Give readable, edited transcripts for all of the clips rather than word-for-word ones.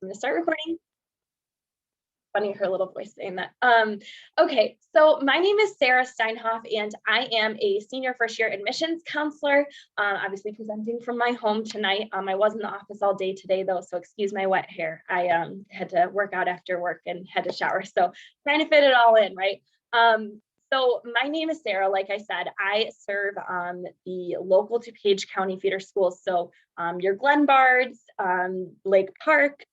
I'm going to start recording. Funny, her little voice saying that. Okay, so my name is Sarah Steinhoff, and I am a senior first year admissions counselor, obviously presenting from my home tonight. I was in the office all day today, though, so excuse my wet hair. I had to work out after work and had to shower, so trying to fit it all in, right? So my name is Sarah. Like I said, I serve the local DuPage County feeder schools. So your Glenbards, Lake Park,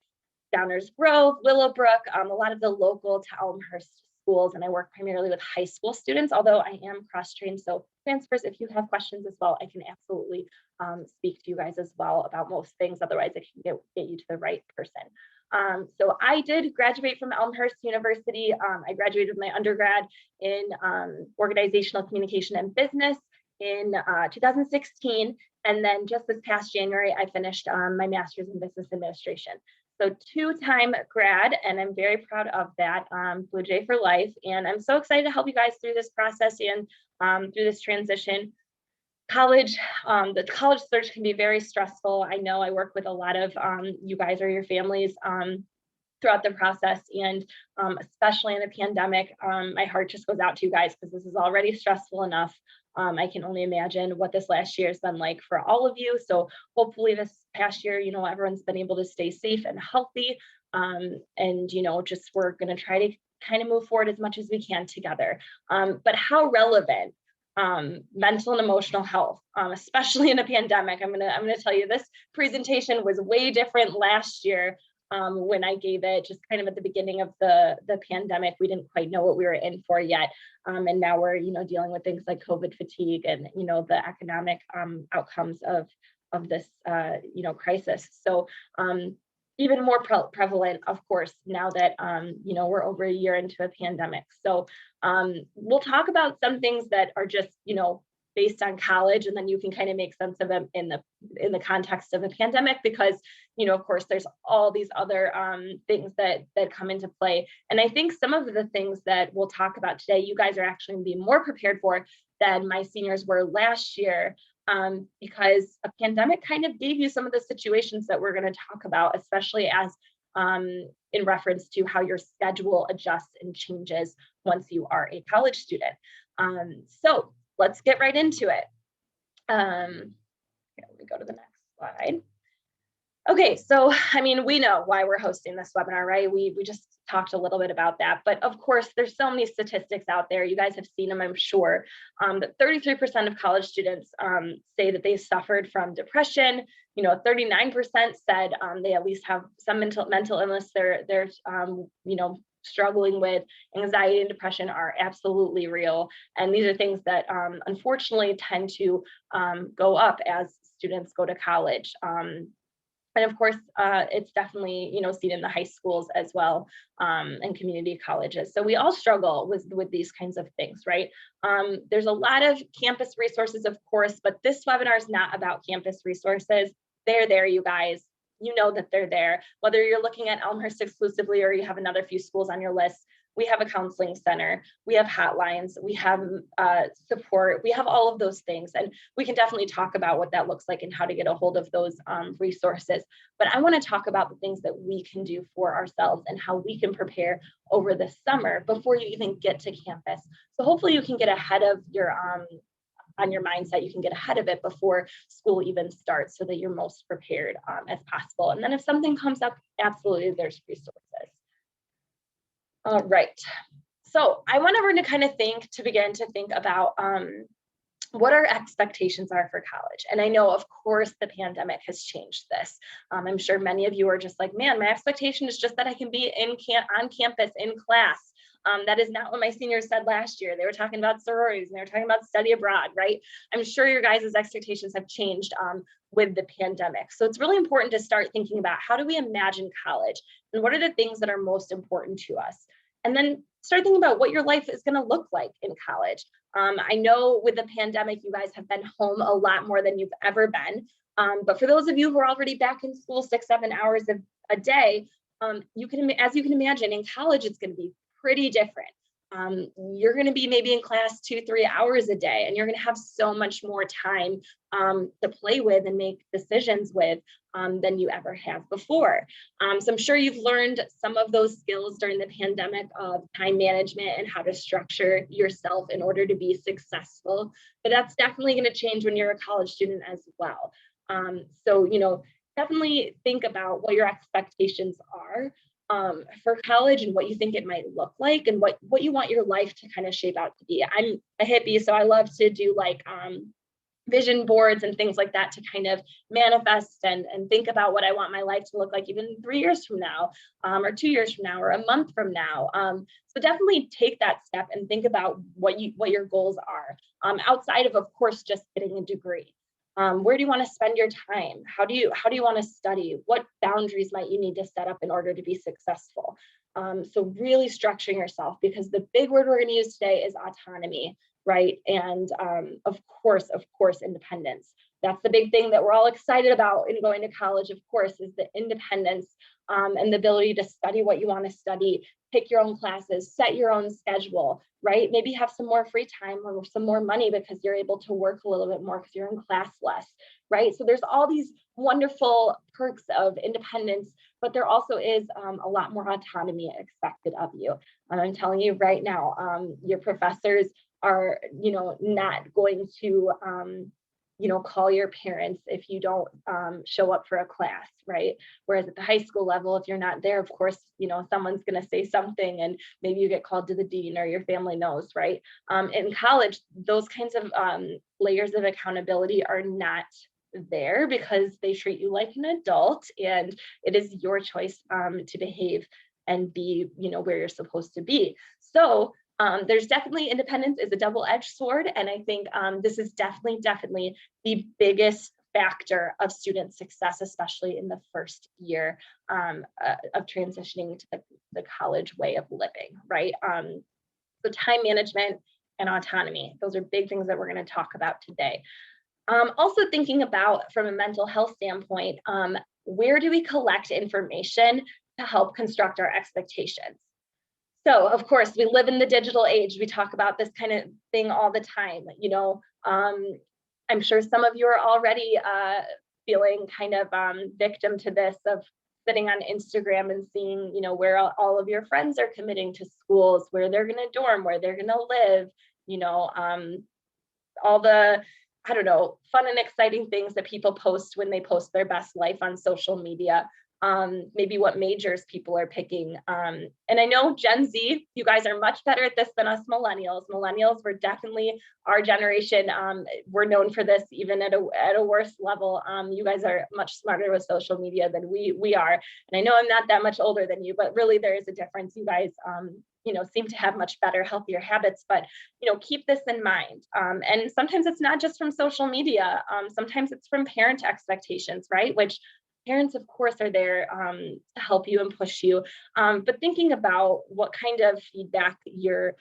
Downers Grove, Willowbrook, a lot of the local to Elmhurst schools, and I work primarily with high school students, although I am cross-trained. So transfers, if you have questions as well, I can absolutely speak to you guys as well about most things. Otherwise, I can get you to the right person. So I did graduate from Elmhurst University. I graduated with my undergrad in organizational communication and business in 2016. And then just this past January, I finished my master's in business administration. So two-time grad, and I'm very proud of that, Blue Jay for life. And I'm so excited to help you guys through this process and through this transition. College, the college search can be very stressful. I know I work with a lot of you guys or your families throughout the process, and especially in a pandemic, my heart just goes out to you guys because this is already stressful enough. I can only imagine what this last year has been like for all of you. So hopefully this past year, everyone's been able to stay safe and healthy. And, just we're going to try to kind of move forward as much as we can together. But how relevant mental and emotional health, especially in a pandemic. I'm gonna tell you, this presentation was way different last year when I gave it, just kind of at the beginning of the pandemic. We didn't quite know what we were in for yet, and now we're dealing with things like COVID fatigue and the economic outcomes of this crisis. So even more prevalent, of course, now that we're over a year into a pandemic. So we'll talk about some things that are just based on college, and then you can kind of make sense of them in the context of a pandemic, because of course there's all these other things that come into play. And I think some of the things that we'll talk about today, you guys are actually going to be more prepared for than my seniors were last year. Because a pandemic kind of gave you some of the situations that we're going to talk about, especially as in reference to how your schedule adjusts and changes once you are a college student. So let's get right into it. Here we go to the next slide. Okay, so we know why we're hosting this webinar, right? We just talked a little bit about that, but of course there's so many statistics out there. You guys have seen them, I'm sure, that 33% of college students say that they suffered from depression. 39% said they at least have some mental illness they're struggling with. Anxiety and depression are absolutely real, and these are things that unfortunately tend to go up as students go to college. And of course, it's definitely, seen in the high schools as well, and community colleges. So we all struggle with these kinds of things, right? There's a lot of campus resources, of course, but this webinar is not about campus resources. They're there, you guys. You know that they're there. Whether you're looking at Elmhurst exclusively or you have another few schools on your list, we have a counseling center, we have hotlines, we have support, we have all of those things. And we can definitely talk about what that looks like and how to get a hold of those resources. But I want to talk about the things that we can do for ourselves and how we can prepare over the summer before you even get to campus. So hopefully you can get ahead of your on your mindset, you can get ahead of it before school even starts so that you're most prepared as possible. And then if something comes up, absolutely, there's resources. All right, so I want everyone to kind of begin to think about what our expectations are for college. And I know, of course, the pandemic has changed this. I'm sure many of you are just like, man, my expectation is just that I can be on campus in class. That is not what my seniors said last year. They were talking about sororities and they were talking about study abroad, right? I'm sure your guys' expectations have changed with the pandemic. So it's really important to start thinking about, how do we imagine college and what are the things that are most important to us? And then start thinking about what your life is going to look like in college. I know with the pandemic, you guys have been home a lot more than you've ever been. But for those of you who are already back in school 6-7 hours a day, as you can imagine, in college, it's going to be pretty different. you're going to be maybe in class 2-3 hours a day, and you're going to have so much more time to play with and make decisions with than you ever have before. So I'm sure you've learned some of those skills during the pandemic of time management and how to structure yourself in order to be successful, but that's definitely going to change when you're a college student as well. So, definitely think about what your expectations are for college and what you think it might look like and what you want your life to kind of shape out to be. I'm a hippie, so I love to do like vision boards and things like that to kind of manifest and think about what I want my life to look like even 3 years from now, or 2 years from now, or a month from now. So definitely take that step and think about what your goals are, outside of course, just getting a degree. Where do you want to spend your time? How do you want to study? What boundaries might you need to set up in order to be successful? So really structuring yourself, because the big word we're going to use today is autonomy, right? And of course, independence. That's the big thing that we're all excited about in going to college, of course, is the independence and the ability to study what you want to study, pick your own classes, set your own schedule, right? Maybe have some more free time or some more money because you're able to work a little bit more because you're in class less, right? So there's all these wonderful perks of independence, but there also is a lot more autonomy expected of you. And I'm telling you right now, your professors are, not going to, call your parents if you don't show up for a class, right? Whereas at the high school level, if you're not there, of course, someone's going to say something and maybe you get called to the dean or your family knows, right? In college, those kinds of layers of accountability are not there because they treat you like an adult and it is your choice to behave and be, where you're supposed to be. So there's definitely, independence is a double-edged sword. And I think this is definitely the biggest factor of student success, especially in the first year of transitioning to the college way of living, right? So time management and autonomy, those are big things that we're going to talk about today. Also thinking about, from a mental health standpoint, where do we collect information to help construct our expectations? So of course, we live in the digital age. We talk about this kind of thing all the time. I'm sure some of you are already feeling kind of victim to this, of sitting on Instagram and seeing, where all of your friends are committing to schools, where they're going to dorm, where they're going to live, all the, I don't know, fun and exciting things that people post when they post their best life on social media. Maybe what majors people are picking. And I know Gen Z, you guys are much better at this than us millennials. Millennials were definitely our generation. We're known for this even at a worse level. You guys are much smarter with social media than we are. And I know I'm not that much older than you, but really there is a difference. You guys, seem to have much better, healthier habits, but, keep this in mind. And sometimes it's not just from social media. Sometimes it's from parent expectations, right? Which parents, of course, are there to help you and push you. But thinking about what kind of feedback you're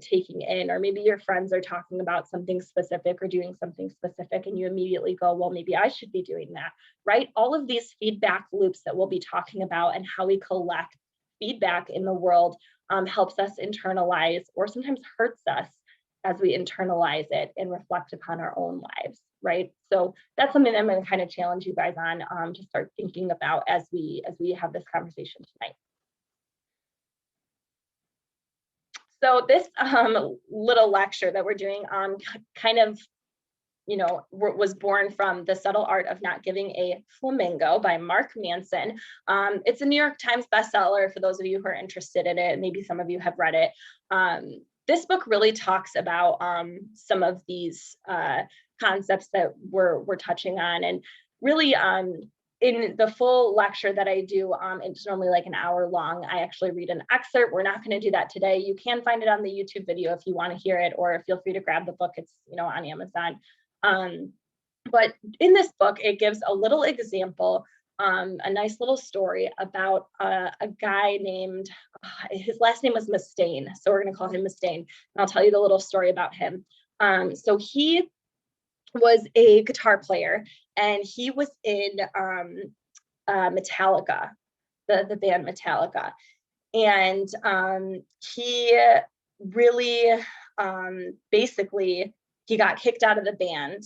taking in, or maybe your friends are talking about something specific or doing something specific, and you immediately go, well, maybe I should be doing that, right? All of these feedback loops that we'll be talking about and how we collect feedback in the world helps us internalize, or sometimes hurts us as we internalize it and reflect upon our own lives, right? So that's something that I'm going to kind of challenge you guys on to start thinking about as we have this conversation tonight. So this little lecture that we're doing kind of, was born from The Subtle Art of Not Giving a Flamingo by Mark Manson. It's a New York Times bestseller for those of you who are interested in it. Maybe some of you have read it. This book really talks about some of these concepts that we're touching on, and really in the full lecture that I do, it's normally like an hour long. I actually read an excerpt. We're not going to do that today. You can find it on the YouTube video if you want to hear it, or feel free to grab the book. It's on Amazon. But in this book, it gives a little example, a nice little story about a guy named, his last name was Mustaine, so we're going to call him Mustaine, and I'll tell you the little story about him. So he was a guitar player, and he was in Metallica, the band Metallica, and he really, basically, he got kicked out of the band.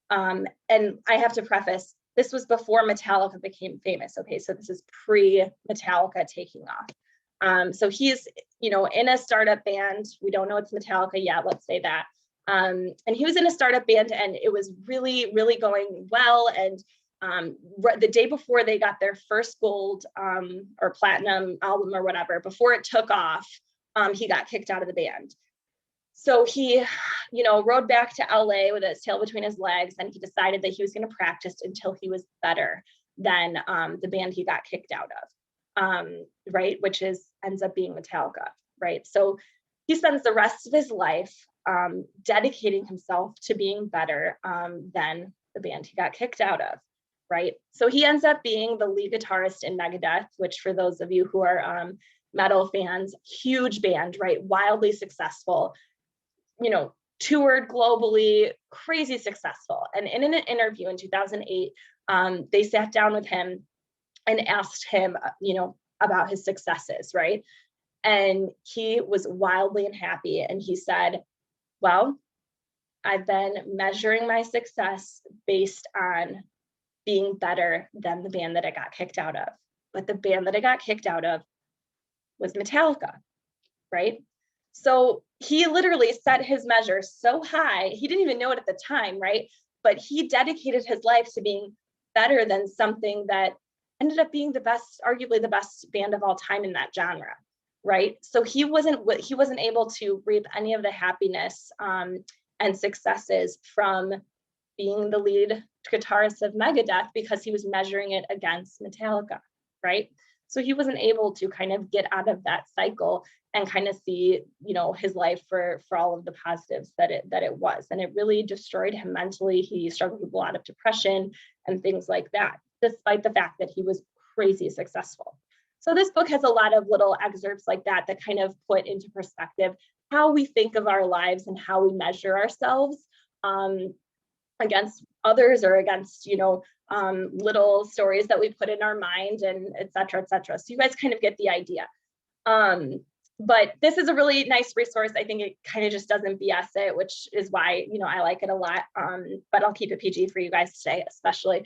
And I have to preface, this was before Metallica became famous. Okay, so this is pre-Metallica taking off. So he's, in a startup band. We don't know it's Metallica yet, let's say that. And he was in a startup band, and it was really, really going well. And the day before they got their first gold or platinum album or whatever, before it took off, he got kicked out of the band. So he, rode back to LA with his tail between his legs, and he decided that he was going to practice until he was better than the band he got kicked out of, right? Which ends up being Metallica, right? So he spends the rest of his life dedicating himself to being better than the band he got kicked out of, right? So he ends up being the lead guitarist in Megadeth, which, for those of you who are metal fans, huge band, right? Wildly successful, toured globally, crazy successful. And in an interview in 2008, they sat down with him and asked him, about his successes, right? And he was wildly unhappy. And he said, well, I've been measuring my success based on being better than the band that I got kicked out of. But the band that I got kicked out of was Metallica, right? So he literally set his measure so high, he didn't even know it at the time, right? But he dedicated his life to being better than something that ended up being arguably the best band of all time in that genre, right? So he wasn't able to reap any of the happiness and successes from being the lead guitarist of Megadeth because he was measuring it against Metallica, right? So he wasn't able to kind of get out of that cycle and kind of see, his life for all of the positives that it was. And it really destroyed him mentally. He struggled with a lot of depression and things like that, despite the fact that he was crazy successful. So this book has a lot of little excerpts like that kind of put into perspective how we think of our lives and how we measure ourselves against others or against, little stories that we put in our mind, and et cetera, et cetera. So you guys kind of get the idea. But this is a really nice resource. I think it kind of just doesn't BS it, which is why, I like it a lot. But I'll keep it PG for you guys today, especially.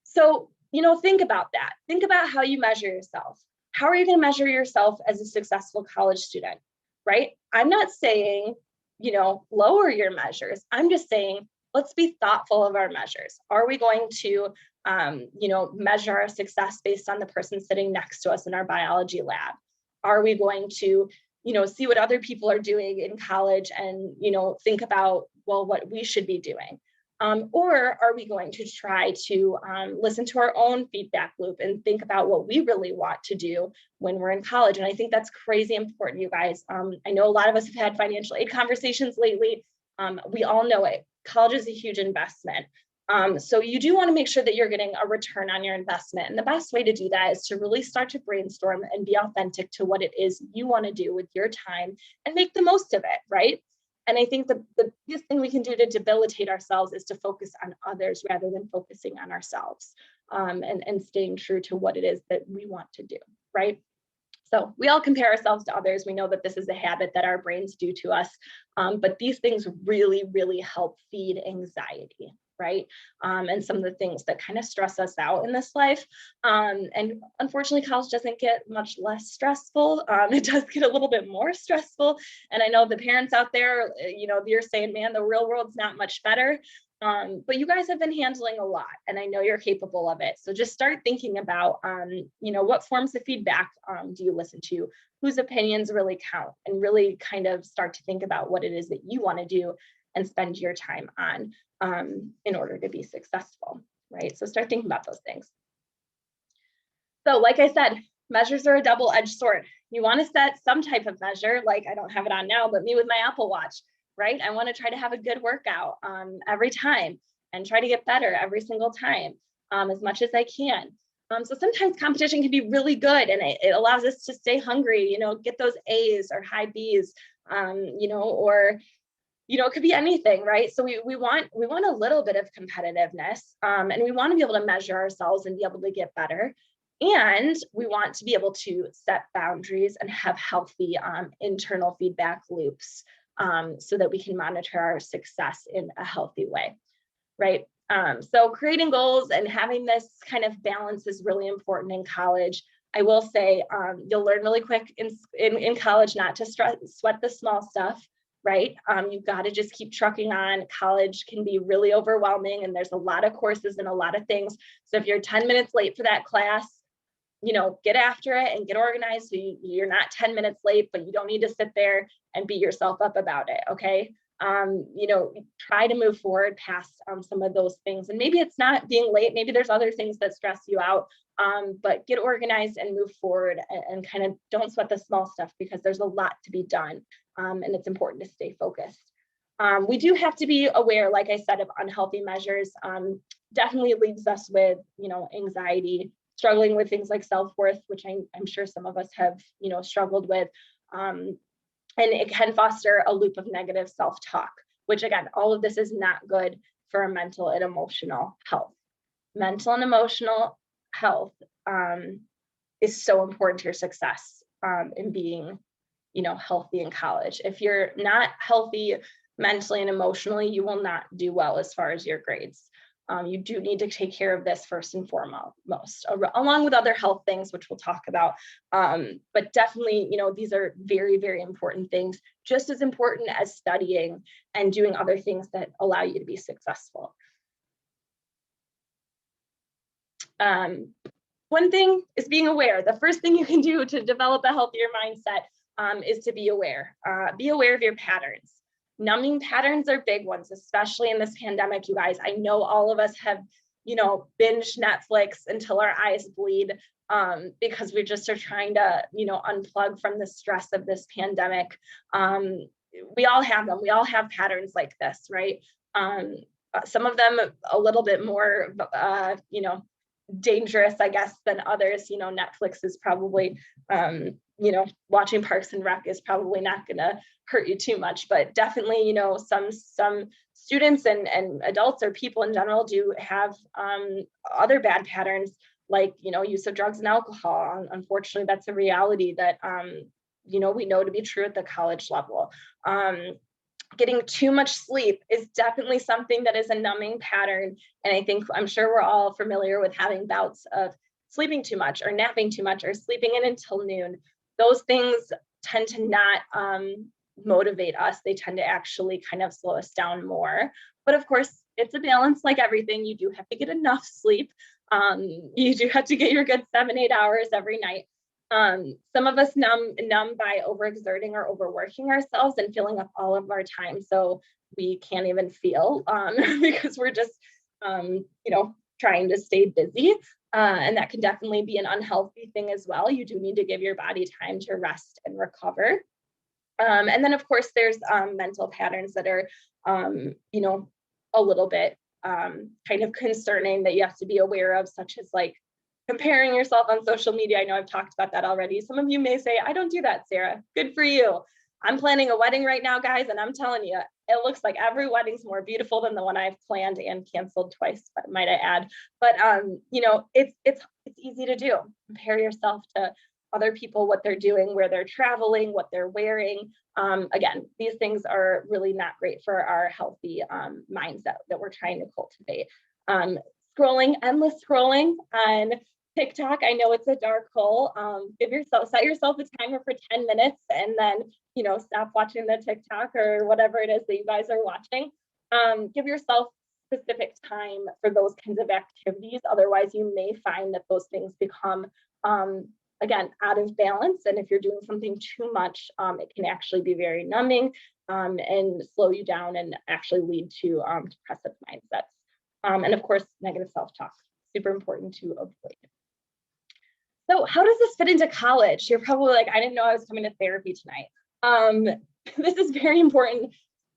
So, think about that. Think about how you measure yourself. How are you going to measure yourself as a successful college student, right? I'm not saying, lower your measures. I'm just saying, let's be thoughtful of our measures. Are we going to, measure our success based on the person sitting next to us in our biology lab? Are we going to, see what other people are doing in college and, think about, well, what we should be doing? Or are we going to try to listen to our own feedback loop and think about what we really want to do when we're in college? And I think that's crazy important, you guys. I know a lot of us have had financial aid conversations lately. We all know it. College is a huge investment. So you do want to make sure that you're getting a return on your investment. And the best way to do that is to really start to brainstorm and be authentic to what it is you want to do with your time and make the most of it, right? And I think the biggest thing we can do to debilitate ourselves is to focus on others rather than focusing on ourselves, and staying true to what it is that we want to do, right? So we all compare ourselves to others. We know that this is a habit that our brains do to us, but these things really, really help feed anxiety, right? And some of the things that kind of stress us out in this life. And unfortunately, college doesn't get much less stressful. It does get a little bit more stressful. And I know the parents out there, you're saying, man, the real world's not much better. But you guys have been handling a lot, and I know you're capable of it. So just start thinking about, what forms of feedback do you listen to? Whose opinions really count? And really kind of start to think about what it is that you want to do and spend your time on in order to be successful, right? So start thinking about those things. So like I said, measures are a double-edged sword. You want to set some type of measure, like I don't have it on now, but me with my Apple Watch, right? I want to try to have a good workout every time and try to get better every single time as much as I can. So sometimes competition can be really good, and it allows us to stay hungry, get those A's or high B's, or it could be anything, right? So we want a little bit of competitiveness, and we want to be able to measure ourselves and be able to get better. And we want to be able to set boundaries and have healthy internal feedback loops so that we can monitor our success in a healthy way, right? So creating goals and having this kind of balance is really important in college. I will say you'll learn really quick in college not to sweat the small stuff, right? You've got to just keep trucking on. College can be really overwhelming and there's a lot of courses and a lot of things. So if you're 10 minutes late for that class, get after it and get organized so you're not 10 minutes late, but you don't need to sit there and beat yourself up about it, okay? Try to move forward past some of those things. And maybe it's not being late, maybe there's other things that stress you out, but get organized and move forward and kind of don't sweat the small stuff because there's a lot to be done and it's important to stay focused. We do have to be aware, like I said, of unhealthy measures. Definitely leaves us with, anxiety, struggling with things like self-worth, which I'm sure some of us have, struggled with. And it can foster a loop of negative self-talk, which again, all of this is not good for our mental and emotional health. Mental and emotional health is so important to your success in being, healthy in college. If you're not healthy mentally and emotionally, you will not do well as far as your grades. You do need to take care of this first and foremost, along with other health things, which we'll talk about. But definitely, these are very, very important things, just as important as studying and doing other things that allow you to be successful. One thing is being aware. The first thing you can do to develop a healthier mindset is to be aware. Be aware of your patterns. Numbing patterns are big ones, especially in this pandemic, you guys. I know all of us have, binged Netflix until our eyes bleed because we just are trying to, unplug from the stress of this pandemic. We all have them. We all have patterns like this, right? Some of them a little bit more, dangerous, I guess, than others. Netflix is probably, watching Parks and Rec is probably not going to hurt you too much, but definitely, some students and adults or people in general do have other bad patterns, like, use of drugs and alcohol. Unfortunately, that's a reality that, we know to be true at the college level. Getting too much sleep is definitely something that is a numbing pattern. And I'm sure we're all familiar with having bouts of sleeping too much or napping too much or sleeping in until noon. Those things tend to not motivate us. They tend to actually kind of slow us down more. But of course, it's a balance like everything. You do have to get enough sleep. You do have to get your good 7-8 hours every night. Some of us numb by overexerting or overworking ourselves and filling up all of our time. So we can't even feel because we're just, trying to stay busy. And that can definitely be an unhealthy thing as well. You do need to give your body time to rest and recover. And then of course there's mental patterns that are, a little bit kind of concerning that you have to be aware of, such as like comparing yourself on social media. I know I've talked about that already. Some of you may say, I don't do that, Sarah. Good for you. I'm planning a wedding right now, guys, and I'm telling you, it looks like every wedding's more beautiful than the one I've planned and canceled twice, might I add. But it's easy to do. Compare yourself to other people, what they're doing, where they're traveling, what they're wearing. Again, these things are really not great for our healthy mindset that we're trying to cultivate. Endless scrolling on TikTok. I know it's a dark hole. Set yourself a timer for 10 minutes and then, stop watching the TikTok or whatever it is that you guys are watching. Give yourself specific time for those kinds of activities. Otherwise, you may find that those things become, again, out of balance. And if you're doing something too much, it can actually be very numbing and slow you down and actually lead to depressive mindsets. And of course, negative self-talk, super important to avoid. So how does this fit into college? You're probably like, I didn't know I was coming to therapy tonight. This is very important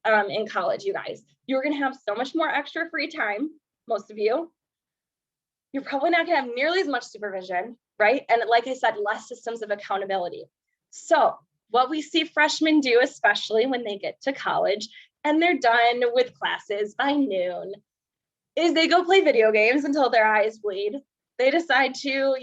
in college, you guys. You're gonna have so much more extra free time, most of you. You're probably not gonna have nearly as much supervision, right? And like I said, less systems of accountability. So what we see freshmen do, especially when they get to college and they're done with classes by noon, is they go play video games until their eyes bleed. They decide to,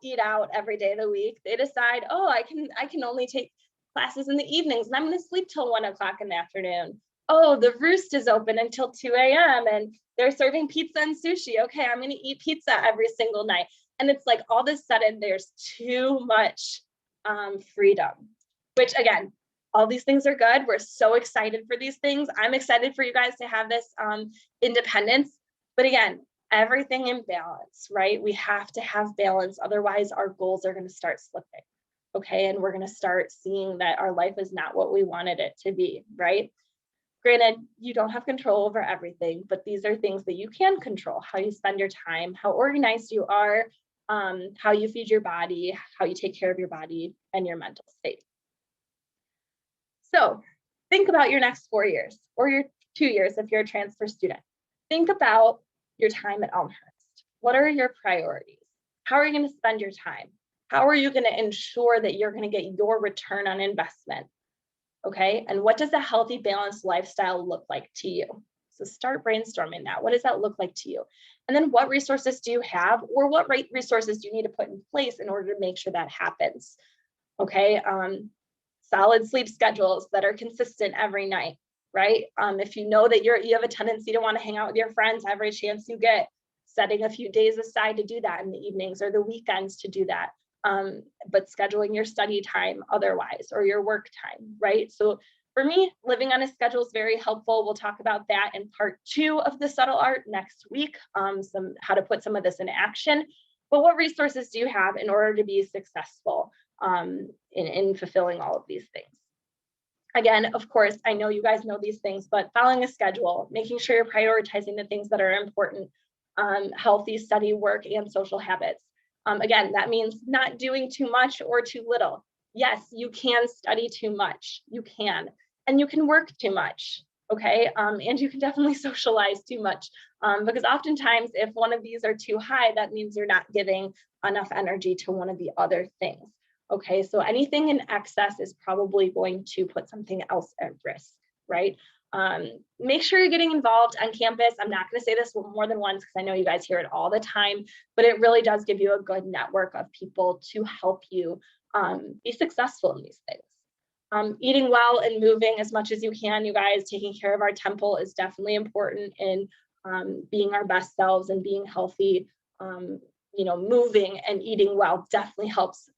eat out every day of the week. They decide, oh, I can only take classes in the evenings and I'm going to sleep till 1 o'clock in the afternoon. Oh, the Roost is open until 2 a.m. and they're serving pizza and sushi. Okay, I'm going to eat pizza every single night. And it's like all of a sudden there's too much freedom, which again, all these things are good. We're so excited for these things. I'm excited for you guys to have this independence. But again, everything in balance, right? We have to have balance. Otherwise, our goals are going to start slipping. Okay. And we're going to start seeing that our life is not what we wanted it to be, right? Granted, you don't have control over everything, but these are things that you can control: how you spend your time, how organized you are, how you feed your body, how you take care of your body and your mental state. So think about your next 4 years or your 2 years if you're a transfer student. Think about your time at Elmhurst. What are your priorities? How are you going to spend your time? How are you going to ensure that you're going to get your return on investment? Okay. And what does a healthy, balanced lifestyle look like to you? So start brainstorming that. What does that look like to you? And then what resources do you have, or what resources do you need to put in place in order to make sure that happens? Okay. Solid sleep schedules that are consistent every night, right? If you know that you have a tendency to want to hang out with your friends every chance you get, setting a few days aside to do that in the evenings or the weekends to do that. But scheduling your study time otherwise, or your work time, right? So for me, living on a schedule is very helpful. We'll talk about that in part 2 of the subtle art next week, how to put some of this in action. But what resources do you have in order to be successful in fulfilling all of these things? Again, of course, I know you guys know these things, but following a schedule, making sure you're prioritizing the things that are important, healthy study, work, and social habits. Again, that means not doing too much or too little. Yes, you can study too much. You can. And you can work too much. Okay. And you can definitely socialize too much. Because oftentimes, if one of these are too high, that means you're not giving enough energy to one of the other things. Okay. So anything in excess is probably going to put something else at risk, right? Make sure you're getting involved on campus. I'm not going to say this more than once because I know you guys hear it all the time, but it really does give you a good network of people to help you be successful in these things. Eating well and moving as much as you can, you guys. Taking care of our temple is definitely important in being our best selves and being healthy. Moving and eating well definitely helps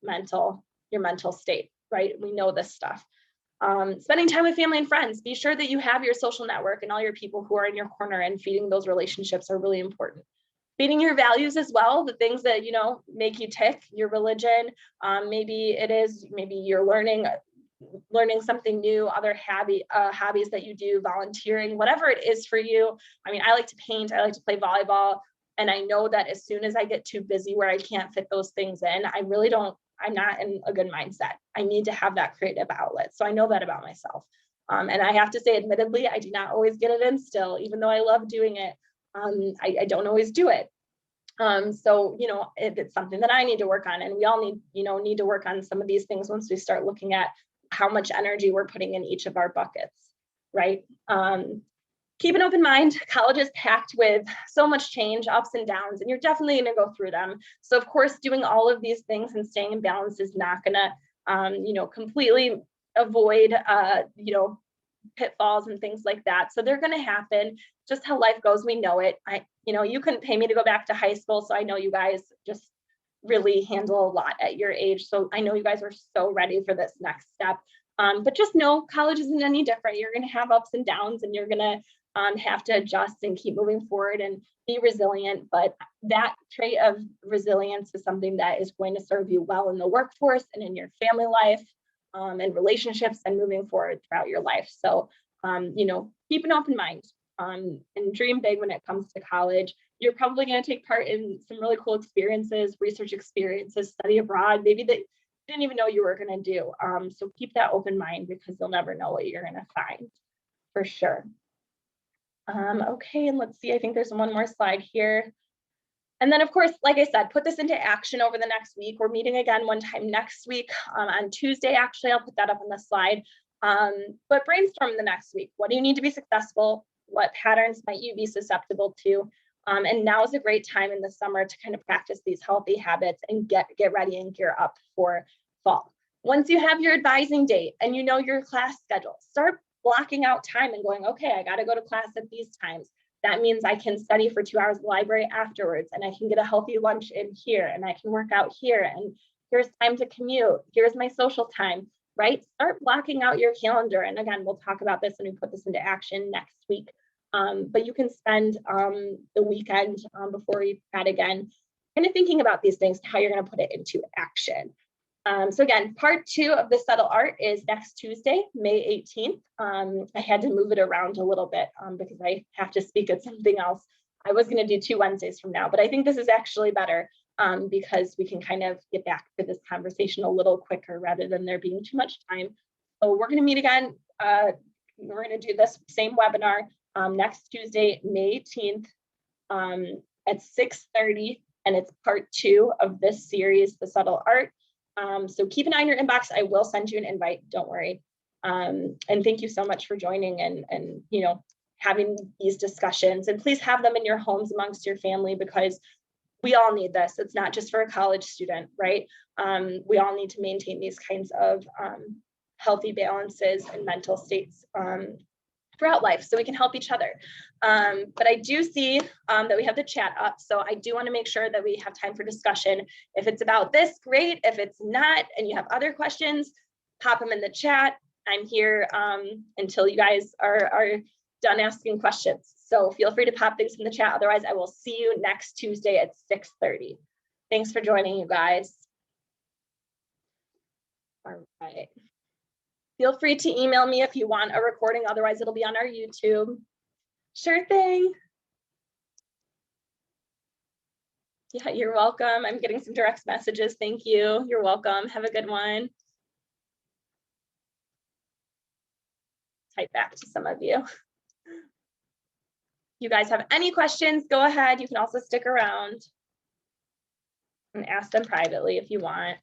your mental state, right? We know this stuff. Spending time with family and friends. Be sure that you have your social network and all your people who are in your corner, and feeding those relationships are really important. Feeding your values as well, the things that, make you tick, your religion. Maybe you're learning something new, other hobbies that you do, volunteering, whatever it is for you. I mean, I like to paint, I like to play volleyball. And I know that as soon as I get too busy where I can't fit those things in, I'm not in a good mindset. I need to have that creative outlet. So I know that about myself. And I have to say, admittedly, I do not always get it in still, even though I love doing it. I don't always do it. So, it's something that I need to work on, and we all need to work on some of these things once we start looking at how much energy we're putting in each of our buckets, right? Keep an open mind. College is packed with so much change, ups and downs, and you're definitely going to go through them. So of course, doing all of these things and staying in balance is not going to, completely avoid, pitfalls and things like that. So they're going to happen. Just how life goes. We know it. You couldn't pay me to go back to high school. So I know you guys just really handle a lot at your age. So I know you guys are so ready for this next step. But just know college isn't any different. You're going to have ups and downs, and you're going to have to adjust and keep moving forward and be resilient. But that trait of resilience is something that is going to serve you well in the workforce and in your family life, and relationships, and moving forward throughout your life. So, keep an open mind, and dream big when it comes to college. You're probably going to take part in some really cool experiences, research experiences, study abroad, maybe that you didn't even know you were going to do. So keep that open mind, because you'll never know what you're going to find, for sure. Okay, and let's see, I think there's one more slide here. And then, of course, like I said, put this into action over the next week. We're meeting again one time next week, on Tuesday, actually. I'll put that up on the slide. But brainstorm the next week. What do you need to be successful? What patterns might you be susceptible to? And now is a great time in the summer to kind of practice these healthy habits and get ready and gear up for fall. Once you have your advising date and you know your class schedule, start blocking out time and going, okay, I got to go to class at these times. That means I can study for 2 hours in the library afterwards, and I can get a healthy lunch in here, and I can work out here, and here's time to commute. Here's my social time, right? Start blocking out your calendar. And again, we'll talk about this when we put this into action next week. But you can spend the weekend before you chat again, kind of thinking about these things, how you're going to put it into action. So again, part 2 of the subtle art is next Tuesday, May 18th. I had to move it around a little bit because I have to speak at something else. I was going to do 2 Wednesdays from now, but I think this is actually better because we can kind of get back to this conversation a little quicker rather than there being too much time. So we're going to meet again. We're going to do this same webinar next Tuesday, May 18th at 6:30, and it's part 2 of this series, The Subtle Art. So keep an eye on your inbox. I will send you an invite, don't worry. And thank you so much for joining and you know, having these discussions, and please have them in your homes amongst your family, because we all need this. It's not just for a college student, right? We all need to maintain these kinds of healthy balances and mental states throughout life so we can help each other. But I do see that we have the chat up. So I do want to make sure that we have time for discussion. If it's about this, great. If it's not, and you have other questions, pop them in the chat. I'm here until you guys are done asking questions. So feel free to pop things in the chat. Otherwise, I will see you next Tuesday at 6:30. Thanks for joining, you guys. All right. Feel free to email me if you want a recording. Otherwise, it'll be on our YouTube. Sure thing. Yeah, you're welcome. I'm getting some direct messages. Thank you. You're welcome. Have a good one. Type back to some of you. You guys have any questions, go ahead. You can also stick around and ask them privately if you want.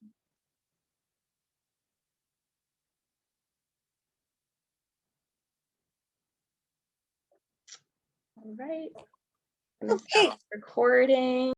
All right. I'm gonna stop recording.